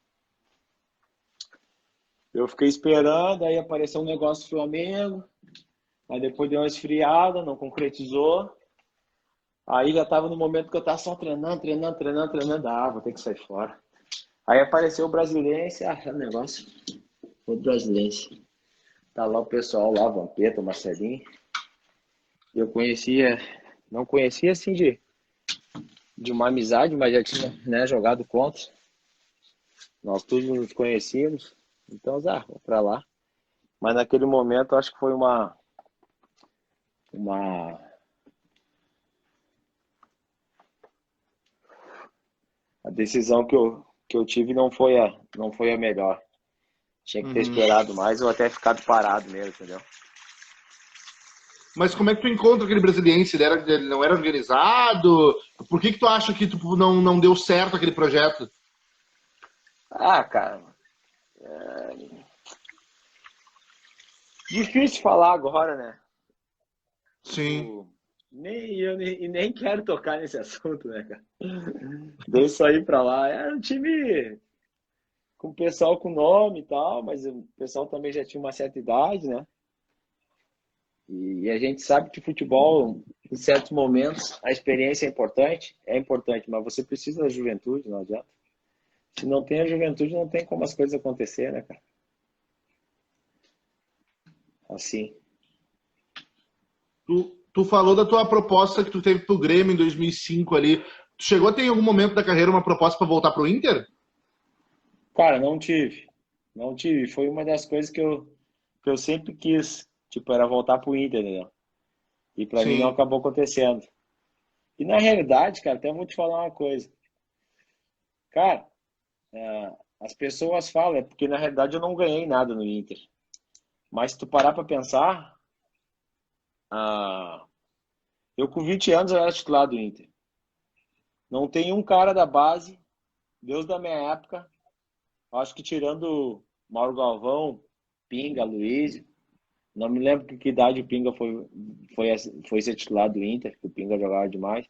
fiquei esperando, aí apareceu um negócio do Flamengo, aí depois deu uma esfriada, não concretizou. Aí já tava no momento que eu tava só treinando. Vou ter que sair fora. Aí apareceu o Brasiliense, é negócio. O Brasiliense. Tá lá o pessoal lá, Vampeta, Marcelinho. Eu conhecia, não conhecia assim de uma amizade, mas já tinha, né, jogado contra. Nós todos nos conhecíamos. Então, vou pra lá. Mas naquele momento acho que foi uma a decisão que eu tive não foi a melhor. Tinha que ter Uhum. esperado mais ou até ficado parado mesmo, entendeu? Mas como é que tu encontra aquele brasiliense? Ele não era organizado? Por que tu acha que tu não deu certo aquele projeto? Ah, cara, difícil falar agora, né? Sim. Tipo, nem quero tocar nesse assunto, né, cara? Deixa eu ir pra lá. Era um time com pessoal com nome e tal, mas o pessoal também já tinha uma certa idade, né? E a gente sabe que futebol, em certos momentos, a experiência é importante, mas você precisa da juventude, não adianta. Se não tem a juventude, não tem como as coisas acontecer, né, cara? Assim. Tu falou da tua proposta que tu teve pro Grêmio em 2005 ali. Tu chegou a ter em algum momento da carreira uma proposta para voltar pro Inter? Cara, não tive. Não tive. Foi uma das coisas que eu sempre quis. Tipo, era voltar pro Inter, né? E pra mim não Sim. acabou acontecendo. E na realidade, cara, até vou te falar uma coisa. Cara, as pessoas falam, é porque na realidade eu não ganhei nada no Inter. Mas se tu parar pra pensar, ah, eu com 20 anos eu era titular do Inter. Não tem um cara da base, Deus da minha época, acho que tirando Mauro Galvão, Pinga, Luiz, não me lembro que idade o Pinga foi ser titular do Inter, que o Pinga jogava demais.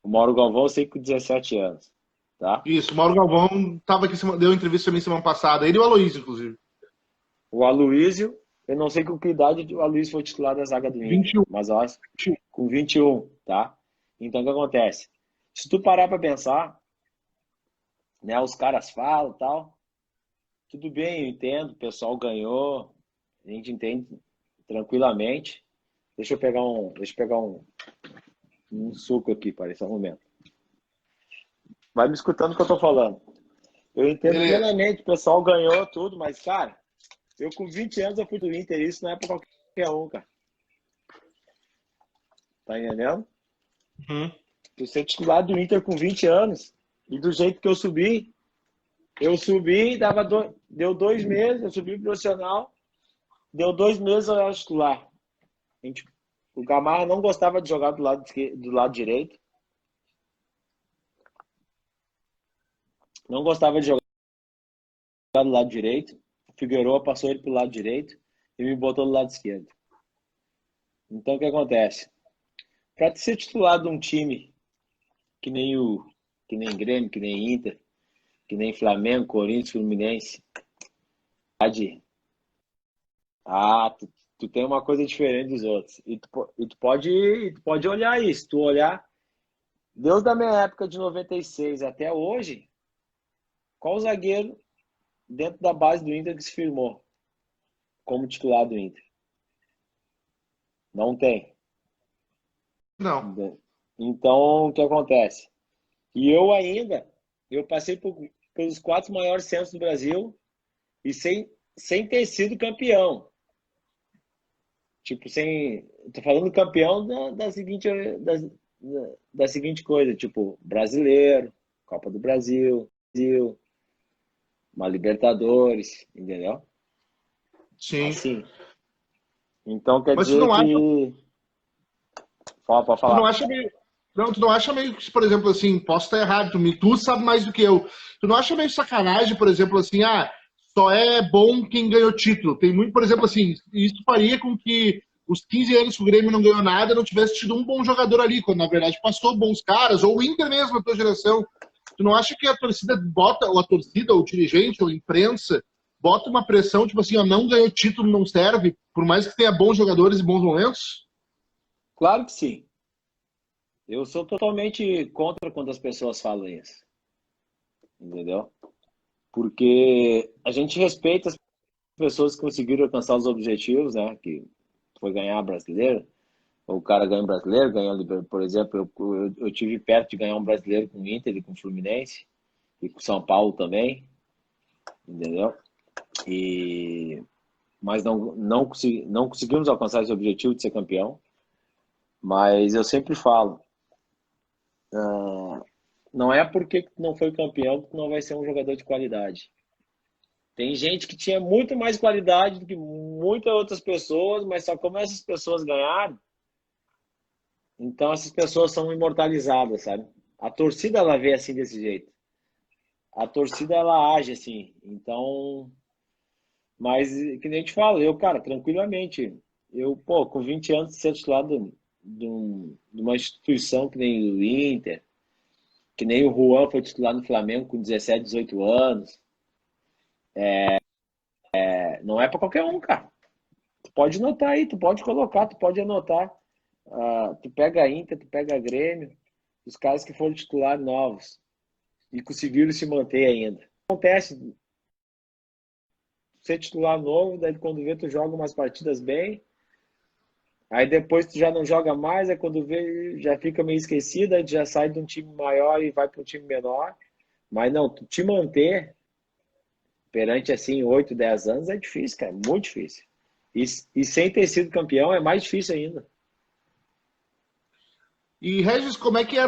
O Mauro Galvão eu sei que com 17 anos, tá? Isso, o Mauro Galvão tava aqui, deu entrevista também semana passada. Ele e o Aloysio, inclusive. O Aloysio, eu não sei com que idade o Aloysio foi titular da zaga do Inter, 21. mas eu acho com 21, tá? Então o que acontece? Se tu parar pra pensar, né, os caras falam e tal, tudo bem, eu entendo, o pessoal ganhou, a gente entende tranquilamente. Deixa eu pegar um suco aqui, para esse momento. Vai me escutando o que eu tô falando. Eu entendo Beleza. plenamente, o pessoal ganhou tudo, mas, cara, eu com 20 anos eu fui do Inter, isso não é pra qualquer um, cara. Tá entendendo? Uhum. Eu ser titular do Inter com 20 anos, e do jeito que eu subi, deu 2 meses, eu subi profissional, deu 2 meses eu era titular. O Gamarra não gostava de jogar do lado direito, não gostava de jogar do lado direito. O Figueiredo passou ele pro lado direito e me botou do lado esquerdo. Então o que acontece? Para ser titular de um time que nem que nem Grêmio, que nem Inter, que nem Flamengo, Corinthians, Fluminense, tu tem uma coisa diferente dos outros. E tu pode olhar isso. Tu olhar, Deus da minha época de 96 até hoje, qual zagueiro dentro da base do Inter que se firmou como titular do Inter? Não tem. Não. Então, o que acontece? E eu passei pelos 4 maiores centros do Brasil e sem ter sido campeão. Tipo, tô falando campeão da seguinte coisa, tipo, brasileiro, Copa do Brasil, uma Libertadores, entendeu? Sim. Assim. Então quer Mas tu dizer não acha, que. Fala, pode tu não falar. acha meio. Não, tu não acha meio que, por exemplo, assim, posso estar errado, tu sabe mais do que eu. Tu não acha meio sacanagem, por exemplo, assim, só é bom quem ganhou título. Tem muito, por exemplo, assim, isso faria com que os 15 anos que o Grêmio não ganhou nada não tivesse tido um bom jogador ali, quando na verdade passou bons caras, ou o Inter mesmo, a tua geração. Tu não acha que a torcida bota, ou a torcida, ou o dirigente, ou a imprensa, bota uma pressão, tipo assim, ó, não ganhou título, não serve, por mais que tenha bons jogadores e bons momentos? Claro que sim. Eu sou totalmente contra quando as pessoas falam isso, entendeu? Porque a gente respeita as pessoas que conseguiram alcançar os objetivos, né? Que foi ganhar brasileiro. O cara ganha um brasileiro, ganhou, por exemplo, eu tive perto de ganhar um brasileiro com o Inter e com o Fluminense e com o São Paulo também, entendeu? E mas não conseguimos alcançar esse objetivo de ser campeão. Mas eu sempre falo, não é porque tu não foi campeão que tu não vai ser um jogador de qualidade. Tem gente que tinha muito mais qualidade do que muitas outras pessoas, mas só como essas pessoas ganharam, então essas pessoas são imortalizadas, sabe? A torcida ela vê assim desse jeito. A torcida ela age assim. Então, mas que nem a gente fala, eu, cara, tranquilamente, pô, com 20 anos de ser titular de uma instituição que nem o Inter, que nem o Juan foi titular no Flamengo com 17, 18 anos, não é para qualquer um, cara. Tu pode anotar aí, tu pode colocar, tu pode anotar. Tu pega a Inter, tu pega a Grêmio, os caras que foram titular novos e conseguiram se manter ainda. Acontece ser titular novo, daí quando vê tu joga umas partidas bem, aí depois tu já não joga mais, aí quando vê já fica meio esquecido, aí tu já sai de um time maior e vai para um time menor. Mas não, tu te manter perante assim 8, 10 anos é difícil, cara, muito difícil. E sem ter sido campeão é mais difícil ainda. E Regis, como é que é?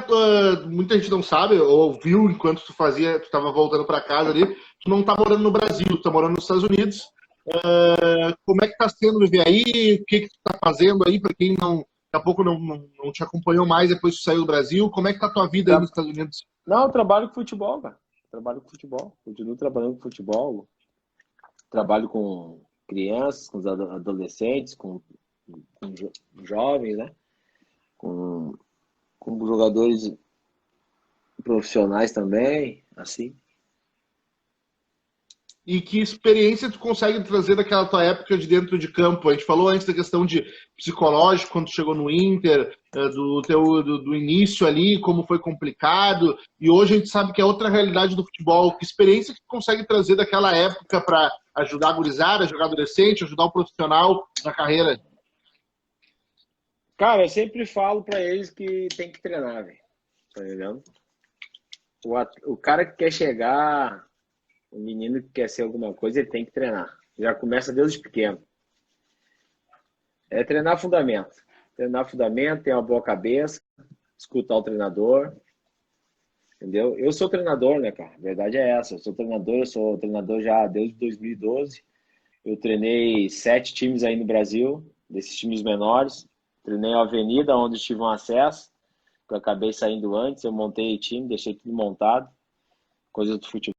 Muita gente não sabe, ou viu enquanto tu estava voltando para casa ali, tu não tá morando no Brasil, tu tá morando nos Estados Unidos. Como é que tá sendo viver aí? O que que tu tá fazendo aí para quem não, daqui a pouco não te acompanhou mais depois que tu saiu do Brasil? Como é que tá a tua vida aí nos Tra- Estados Unidos? Não, eu trabalho com futebol, cara. Trabalho com futebol. Continuo trabalhando com futebol. Trabalho com crianças, com os adolescentes, com jovens, né? Com, com jogadores. profissionais também, assim. E que experiência tu consegue trazer daquela tua época de dentro de campo? A gente falou antes da questão de psicológico, quando tu chegou no Inter, do início ali, como foi complicado, e hoje a gente sabe que é outra realidade do futebol. Que experiência que tu consegue trazer daquela época para ajudar a gurizada, jogar adolescente, ajudar o profissional na carreira? Cara, eu sempre falo pra eles que tem que treinar, velho. Tá entendendo? O cara que quer chegar, o menino que quer ser alguma coisa, ele tem que treinar. Já começa desde pequeno. É treinar fundamento. Treinar fundamento, ter uma boa cabeça, escutar o treinador, entendeu? Eu sou treinador, né, cara? A verdade é essa. Eu sou treinador já desde 2012. Eu treinei 7 times aí no Brasil, desses times menores. Treinei a Avenida, onde tive um acesso, que eu acabei saindo antes. Eu montei time, deixei tudo montado, coisa do futebol,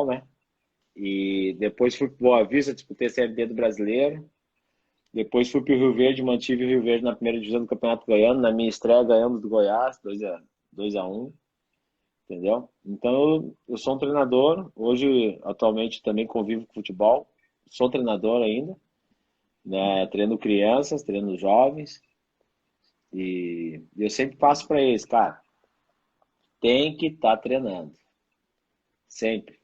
né? E depois fui para Boa Vista, disputei a Série D do Brasileiro. Depois fui para o Rio Verde, mantive o Rio Verde na primeira divisão do Campeonato Goiano. Na minha estreia ganhamos do Goiás, 2-1, entendeu? Então eu sou um treinador. Hoje, atualmente, também convivo com futebol. Sou treinador ainda, né? Treino crianças, treino jovens. E eu sempre passo para eles, cara, tem que estar treinando. Sempre,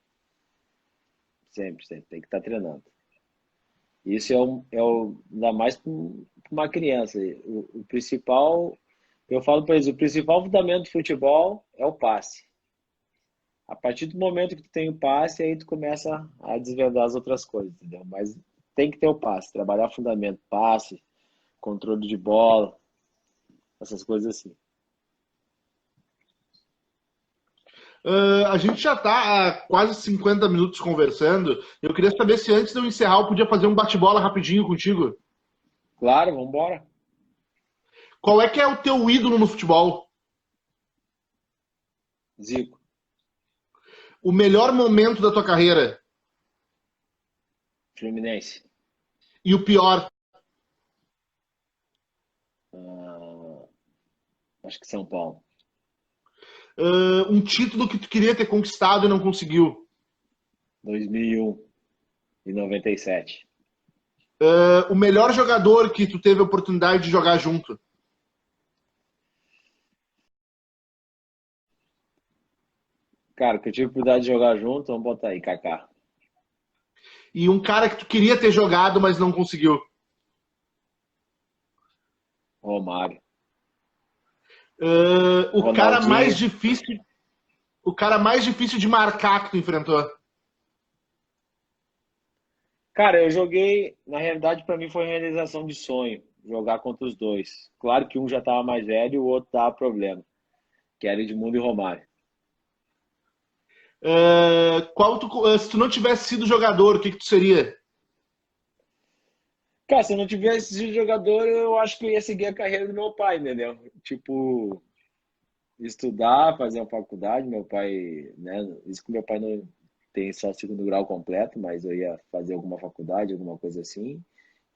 sempre, sempre. Tem que estar treinando. Isso ainda mais para uma criança. O principal, eu falo para eles, o principal fundamento do futebol é o passe. A partir do momento que tu tem o passe, aí tu começa a desvendar as outras coisas, entendeu? Mas tem que ter o passe, trabalhar fundamento, passe, controle de bola, essas coisas assim. A gente já está há quase 50 minutos conversando. Eu queria saber se antes de eu encerrar eu podia fazer um bate-bola rapidinho contigo. Claro, vamos embora. Qual é que é o teu ídolo no futebol? Zico, O melhor momento da tua carreira? Fluminense, E o pior? ah, acho que São Paulo, Um título que tu queria ter conquistado e não conseguiu? 2001 e 97. O melhor jogador que tu teve a oportunidade de jogar junto? Cara, que eu tive a oportunidade de jogar junto, vamos botar aí, Kaká, E um cara que tu queria ter jogado, mas não conseguiu? Romário, O cara mais Ronaldinho. difícil, o cara mais difícil de marcar que tu enfrentou? Cara, eu joguei, na realidade, para mim foi realização de sonho, jogar contra os dois. Claro que um já estava mais velho e o outro tava problema, que era Edmundo e Romário. Se tu não tivesse sido jogador, o que tu seria? Cara, se eu não tivesse sido jogador, eu acho que eu ia seguir a carreira do meu pai, entendeu? Tipo, estudar, fazer uma faculdade. Meu pai, né? Isso que meu pai não tem só segundo grau completo, mas eu ia fazer alguma faculdade, alguma coisa assim.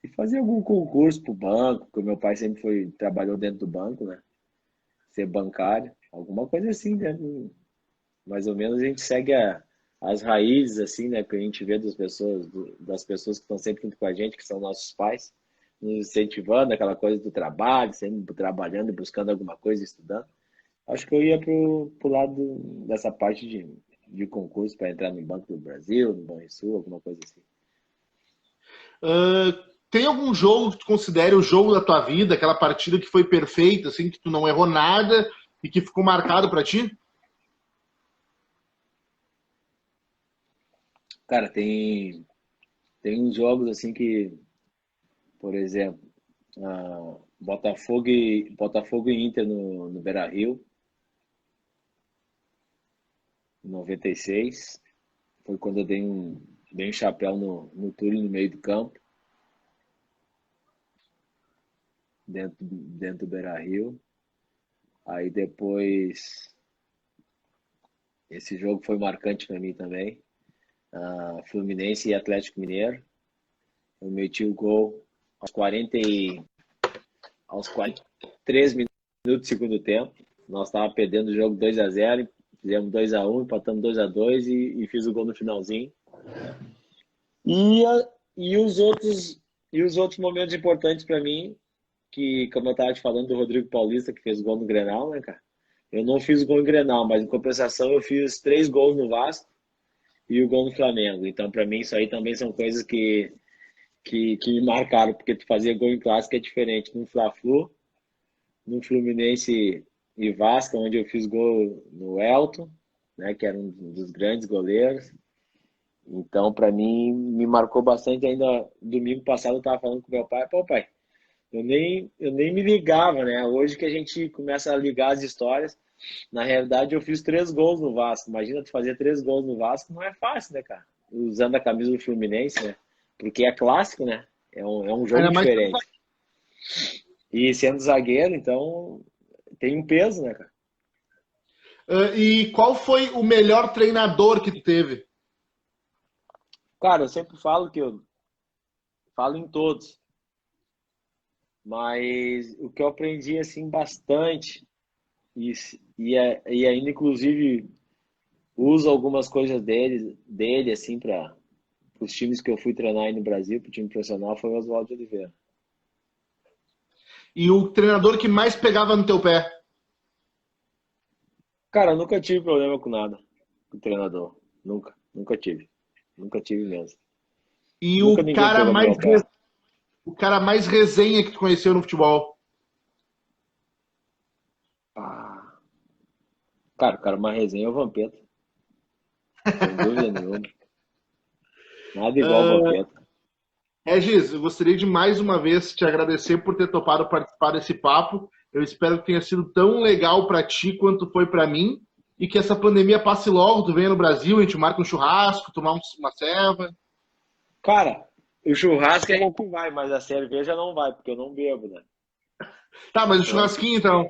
E fazer algum concurso pro banco, porque o meu pai sempre trabalhou dentro do banco, né? Ser bancário, alguma coisa assim, né? Mais ou menos a gente segue as raízes, assim, né? Que a gente vê das pessoas que estão sempre junto com a gente, que são nossos pais, nos incentivando, aquela coisa do trabalho, sempre trabalhando e buscando alguma coisa, estudando. Acho que eu ia pro lado dessa parte de concurso para entrar no Banco do Brasil, no Banrisul, alguma coisa assim. Uh, Tem algum jogo que tu considere o jogo da tua vida, aquela partida que foi perfeita, assim, que tu não errou nada e que ficou marcado para ti? Cara, tem uns jogos assim que, por exemplo, Botafogo e Inter no Beira-Rio, em 96. Foi quando eu dei um chapéu no Túlio no meio do campo, dentro do Beira-Rio. Aí depois, esse jogo foi marcante para mim também. Fluminense e Atlético Mineiro. Eu meti o gol aos 43 minutos do segundo tempo. Nós tava perdendo o jogo 2-0, fizemos 2-1, empatamos 2-2 e fiz o gol no finalzinho. E, e os outros momentos importantes para mim, que como eu tava te falando do Rodrigo Paulista, que fez gol no Grenal, né, cara? Eu não fiz gol em Grenal, mas em compensação eu fiz 3 gols no Vasco e o gol no Flamengo. Então, para mim, isso aí também são coisas que me marcaram, porque tu fazer gol em clássico é diferente. No Fla-Flu, no Fluminense e Vasco, onde eu fiz gol no Elton, né, que era um dos grandes goleiros. Então, para mim, me marcou bastante. Ainda domingo passado eu estava falando com meu pai, pô, pai, eu nem me ligava, né? Hoje que a gente começa a ligar as histórias, na realidade eu fiz 3 gols no Vasco. Imagina tu fazer 3 gols no Vasco, não é fácil, né, cara? Usando a camisa do Fluminense, né? Porque é clássico, né? É um jogo Ainda mais. diferente. E sendo zagueiro, então tem um peso, né, cara? E qual foi o melhor treinador que tu teve? Cara, eu sempre falo que eu falo em todos, mas o que eu aprendi assim bastante e, e ainda inclusive uso algumas coisas dele assim para os times que eu fui treinar aí no Brasil, para o time profissional, foi o Oswaldo de Oliveira. E o treinador que mais pegava no teu pé? Cara, eu nunca tive problema com nada, com o treinador. Nunca tive. Nunca tive mesmo. E Nunca ninguém pegou no meu pé. o cara mais resenha que tu conheceu no futebol? Ah, cara, uma resenha é o Vampeta. Sem dúvida nenhuma. Nada igual o Vampeta. Regis, eu gostaria de mais uma vez te agradecer por ter topado participar desse papo. Eu espero que tenha sido tão legal para ti quanto foi para mim e que essa pandemia passe logo. Tu venha no Brasil, a gente marca um churrasco, tomar uma ceva. Cara, o churrasco a gente vai, mas a cerveja não vai, porque eu não bebo, né? Tá, mas o Então, churrasquinho então.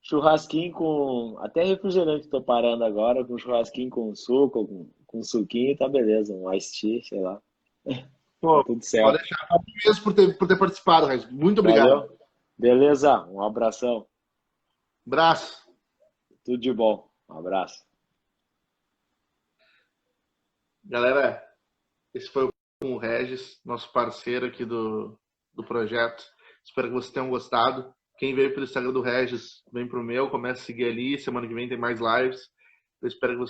churrasquinho com. Até refrigerante tô parando agora, com churrasquinho com suco, com suquinho, tá beleza. Um iced tea, sei lá. Tá Pô, tudo pode certo. deixar. Mesmo por ter participado, Regis. Muito obrigado. Valeu? Beleza? Um abração. Abraço. Tudo de bom. Um abraço. Galera, esse foi o Regis, nosso parceiro aqui do projeto. Espero que vocês tenham gostado. Quem veio pelo Instagram do Regis, vem pro meu, começa a seguir ali. Semana que vem tem mais lives. Eu espero que vocês